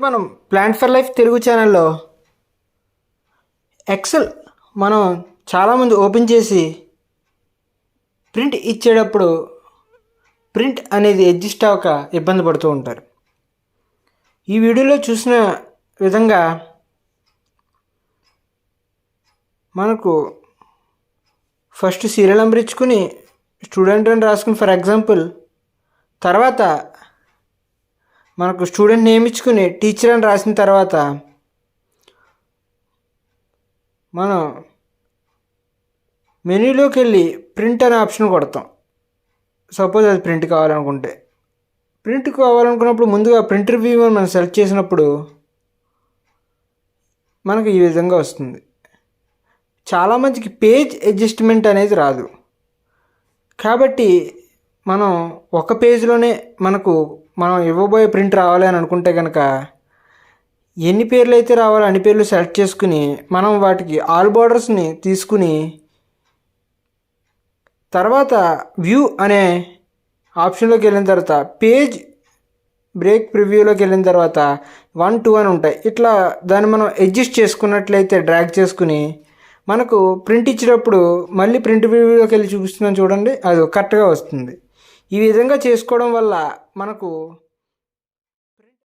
మనం plant for life Telugu ఛానల్లో XL మనం చాలామంది ఓపెన్ చేసి ప్రింట్ ఇచ్చేటప్పుడు ప్రింట్ అనేది అడ్జస్ట్ అవ్వక ఇబ్బంది పడుతూ ఉంటారు. ఈ వీడియోలో చూసిన విధంగా మనకు ఫస్ట్ సీరియల్ నెంబర్ ఇచ్చుకుని స్టూడెంట్ అని రాసుకుని ఫర్ ఎగ్జాంపుల్, తర్వాత మనకు స్టూడెంట్ నేమ్ ఇచ్చుకుని టీచర్ అని రాసిన తర్వాత మనం మెనూలోకి వెళ్ళి ప్రింట్ అనే ఆప్షన్ కొడతాం. సపోజ్ అది ప్రింట్ కావాలనుకుంటే, ప్రింట్ కావాలనుకున్నప్పుడు ముందుగా ప్రింట్ రివ్యూ మనం సెలెక్ట్ చేసినప్పుడు మనకు ఈ విధంగా వస్తుంది. చాలామందికి పేజ్ అడ్జస్ట్మెంట్ అనేది రాదు, కాబట్టి మనం ఒక పేజ్లోనే మనం ఇవ్వబోయే ప్రింట్ రావాలి అని అనుకుంటే కనుక ఎన్ని పేర్లు అయితే రావాలో అన్ని పేర్లు సెలెక్ట్ చేసుకుని మనం వాటికి ఆల్ బోర్డర్స్ని తీసుకుని తర్వాత వ్యూ అనే ఆప్షన్లోకి వెళ్ళిన తర్వాత పేజ్ బ్రేక్ ప్రివ్యూలోకి వెళ్ళిన తర్వాత 1, 2 అని ఉంటాయి. ఇట్లా దాన్ని మనం అడ్జస్ట్ చేసుకున్నట్లయితే డ్రాగ్ చేసుకుని మనకు ప్రింట్ ఇచ్చేటప్పుడు మళ్ళీ ప్రింట్ ప్రివ్యూలోకి వెళ్ళి చూపిస్తున్నాను చూడండి, అది కరెక్ట్గా వస్తుంది. ఈ విధంగా చేసుకోవడం వల్ల మనకు